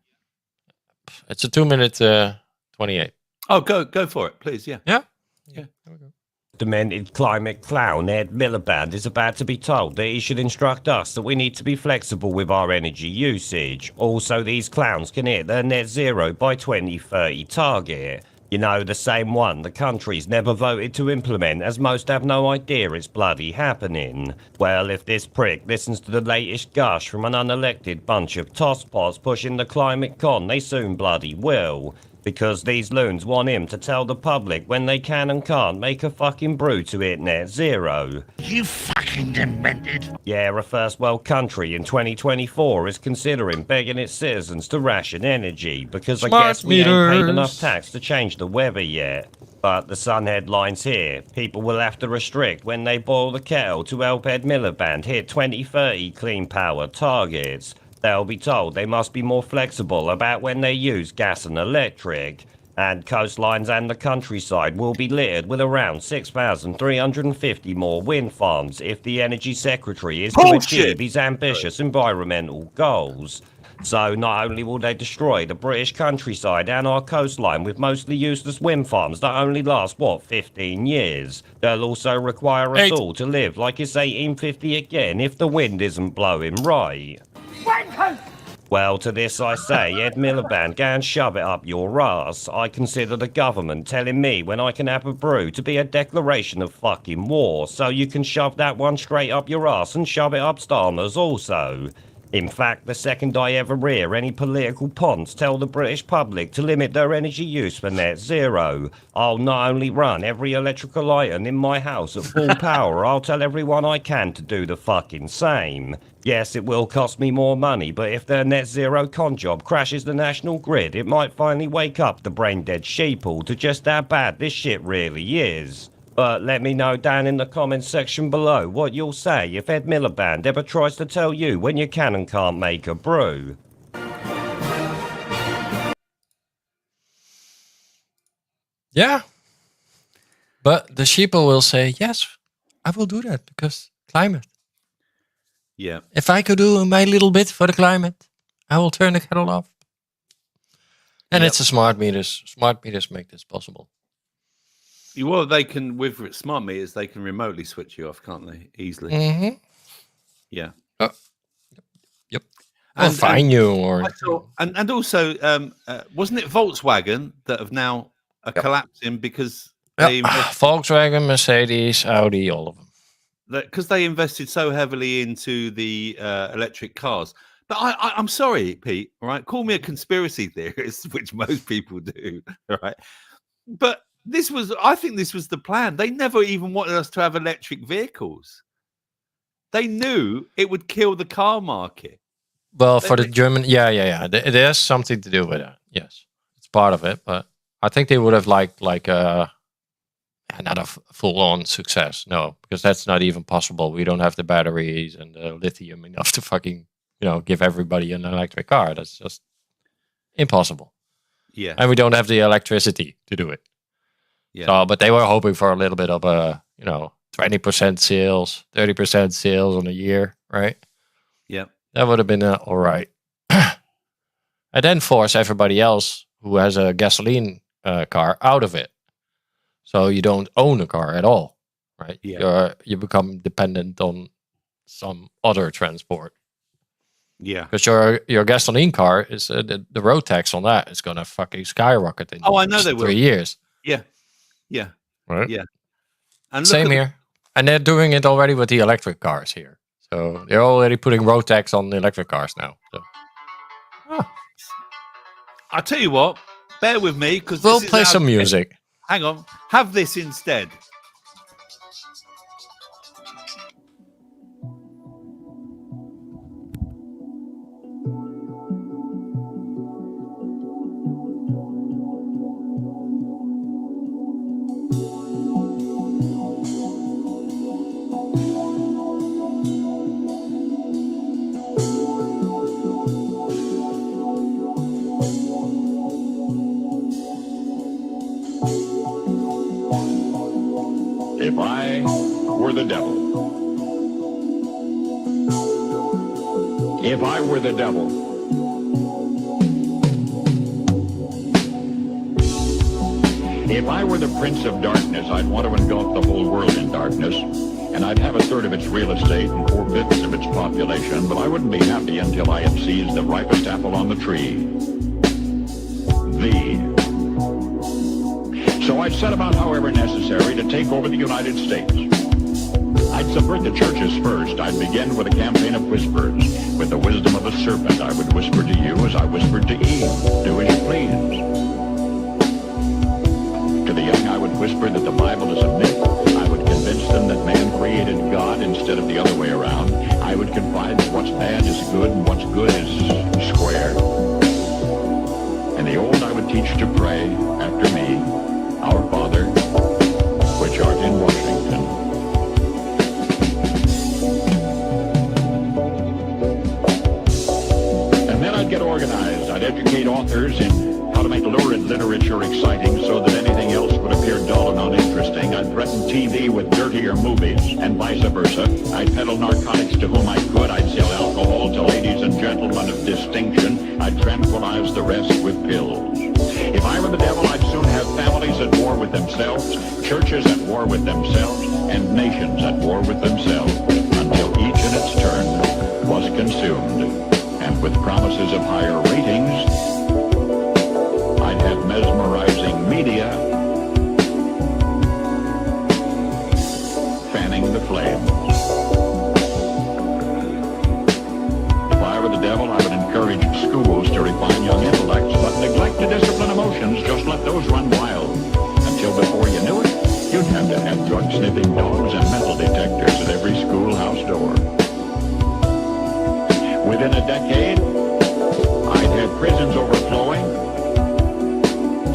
It's a 2-minute 28. Oh, go for it, please. Yeah. Yeah. There we go. Demented climate clown Ed Miliband is about to be told that he should instruct us that we need to be flexible with our energy usage. Also, these clowns can hit their net zero by 2030 target. You know, the same one the country's never voted to implement, as most have no idea it's bloody happening. Well, if this prick listens to the latest gush from an unelected bunch of tosspots pushing the climate con, they soon bloody will. Because these loons want him to tell the public when they can and can't make a fucking brew to hit net zero. You fucking demented. Yeah, a first world country in 2024 is considering begging its citizens to ration energy because Smart I guess we meters. ain't paid enough tax to change the weather yet. But the Sun headlines here, people will have to restrict when they boil the kettle to help Ed Miliband hit 2030 clean power targets. They'll be told they must be more flexible about when they use gas and electric. And coastlines and the countryside will be littered with around 6,350 more wind farms if the Energy Secretary is to achieve his ambitious environmental goals. So not only will they destroy the British countryside and our coastline with mostly useless wind farms that only last, 15 years? They'll also require us all to live like it's 1850 again if the wind isn't blowing right. Well, to this I say, Ed Miliband, go and shove it up your arse. I consider the government telling me when I can have a brew to be a declaration of fucking war, so you can shove that one straight up your arse and shove it up Starmer's also. In fact, the second I ever hear any political ponce tell the British public to limit their energy use for net zero, I'll not only run every electrical item in my house at full power, I'll tell everyone I can to do the fucking same. Yes, it will cost me more money, but if their net zero con job crashes the national grid, it might finally wake up the brain-dead sheeple to just how bad this shit really is. But let me know down in the comments section below what you'll say if Ed Miliband ever tries to tell you when you can and can't make a brew. Yeah. But the sheeple will say, yes, I will do that because climate. Yeah. If I could do my little bit for the climate, I will turn the kettle off. And it's a smart meters. Smart meters make this possible. Well, they can, with smart meters, they can remotely switch you off, can't they? Easily. Mm-hmm. Yeah. Yep. Or fine you. Or and also, wasn't it Volkswagen that have now collapsing because they Volkswagen, Mercedes, Audi, all of them. Because they invested so heavily into the electric cars. But I'm sorry, Pete, right? Call me a conspiracy theorist, which most people do, right? But I think this was the plan. They never even wanted us to have electric vehicles. They knew it would kill the car market. Well, for the German, yeah. There's something to do with that. Yes, it's part of it. But I think they would have liked not a full-on success. No, because that's not even possible. We don't have the batteries and the lithium enough to fucking, give everybody an electric car. That's just impossible. Yeah. And we don't have the electricity to do it. Yeah. So, but they were hoping for a little bit of a, 20% sales, 30% sales on a year, right? Yeah. That would have been all right. And then force everybody else who has a gasoline car out of it. So you don't own a car at all, right? Yeah. You become dependent on some other transport. Yeah. Because your gasoline car is the road tax on that is going to fucking skyrocket in I know they will. 3 years. Yeah. Yeah. Right? Yeah. And Same here. And they're doing it already with the electric cars here. So they're already putting road tax on the electric cars now. So. I'll tell you what, bear with me because we'll play some music. Hang on, have this instead. If I were the devil. If I were the devil. If I were the prince of darkness, I'd want to engulf the whole world in darkness, and I'd have a third of its real estate and 4/5 of its population, but I wouldn't be happy until I had seized the ripest apple on the tree. So I'd set about, however necessary, to take over the United States. I'd subvert the churches first. I'd begin with a campaign of whispers. With the wisdom of a serpent, I would whisper to you as I whispered to Eve, do as you please. To the young, I would whisper that the Bible is a myth. I would convince them that man created God instead of the other way around. I would confide that what's bad is good and what's good is square. And the old I would teach to pray after me, Our Father, which art in Washington. And then I'd get organized. I'd educate authors in how to make lurid literature exciting so that anything else would appear dull and uninteresting. I'd threaten TV with dirtier movies and vice versa. I'd peddle narcotics to whom I could. I'd sell alcohol to ladies and gentlemen of distinction. I'd tranquilize the rest with pills. If I were the devil, I'd soon have families at war with themselves, churches at war with themselves, and nations at war with themselves, until each in its turn was consumed. And with promises of higher ratings, I'd have mesmerizing media fanning the flames. If I were the devil, I would encourage schools to refine young intellects, but neglect to discipline emotions, just let those run wild. Until before you knew it, you'd have to have drug-sniffing dogs and metal detectors at every schoolhouse door. Within a decade, I'd have prisons overflowing.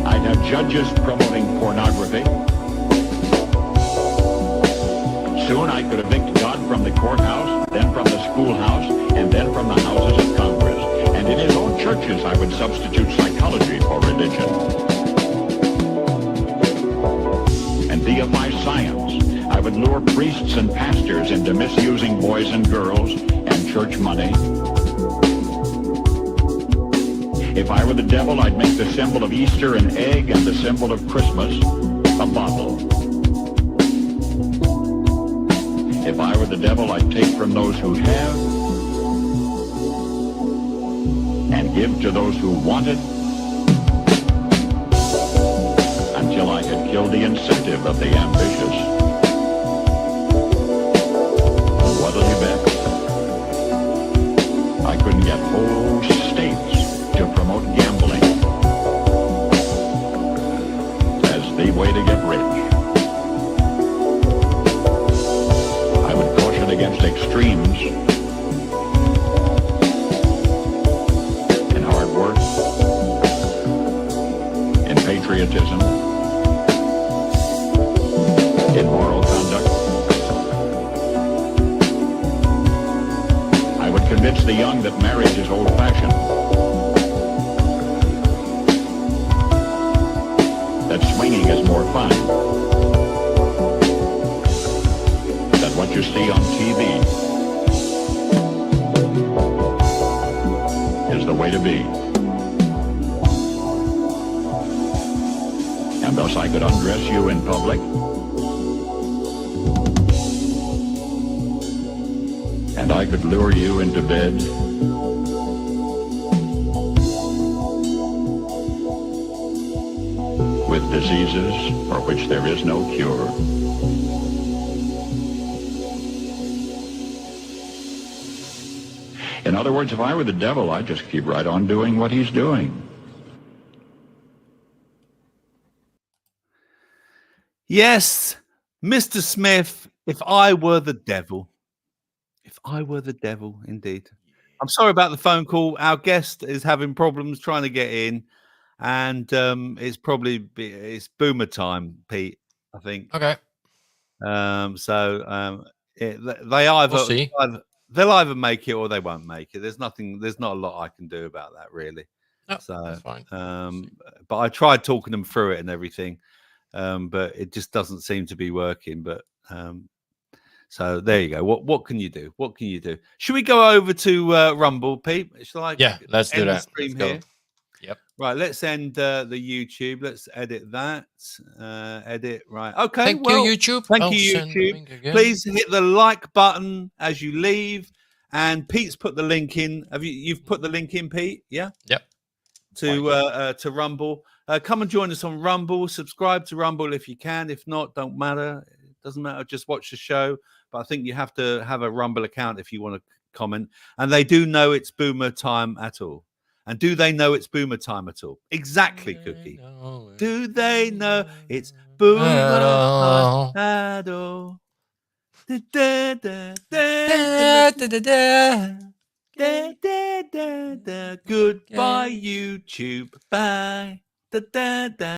I'd have judges promoting pornography. Soon I could evict God from the courthouse, then from the schoolhouse, and then from the houses of Congress. And in his own churches, I would substitute psychology for religion. And deify science. I would lure priests and pastors into misusing boys and girls and church money. If I were the devil, I'd make the symbol of Easter an egg and the symbol of Christmas a bottle. If I were the devil, I'd take from those who have and give to those who want it until I had killed the incentive of the ambitious. What'll you bet? I couldn't get whole states to promote gambling as the way to get rich. I would caution against extremes in hard work, in patriotism, in moral conduct. I would convince the young that marriage is old-fashioned, that swinging is more fun. find that what you see on TV is the way to be. And thus I could undress you in public, and I could lure you into bed, with diseases for which there is no cure. In other words, if I were the devil, I'd just keep right on doing what he's doing. Yes, Mr. Smith, if I were the devil. If I were the devil, indeed. I'm sorry about the phone call. Our guest is having problems trying to get in, and it's boomer time, Pete, I think. Okay. They either We'll see. they'll either make it or they won't make it. There's not a lot I can do about that, really. No, So that's fine. but I tried talking them through it and everything. But it just doesn't seem to be working. But so there you go. What can you do? What can you do? Should we go over to Rumble, Pete? Shall I? Yeah, let's do end the that. stream Let's go. here? Yep. Right. Let's end the YouTube. Let's edit that. Edit. Right. Okay. Thank well, you, YouTube. Thank I'll you, send the YouTube. link again. Please hit the like button as you leave. And Pete's put the link in. You've put the link in, Pete? Yeah. Yep. To Rumble. Come and join us on Rumble. Subscribe to Rumble if you can. If not, don't matter. It doesn't matter. Just watch the show. But I think you have to have a Rumble account if you want to comment. And they do know it's boomer time at all. And do they know it's boomer time at all? Exactly, Cookie. Do they know it's boomer time at all? Da, da, da, da, da, da, da, da, da, da. Goodbye, YouTube. Bye. Da, da, da.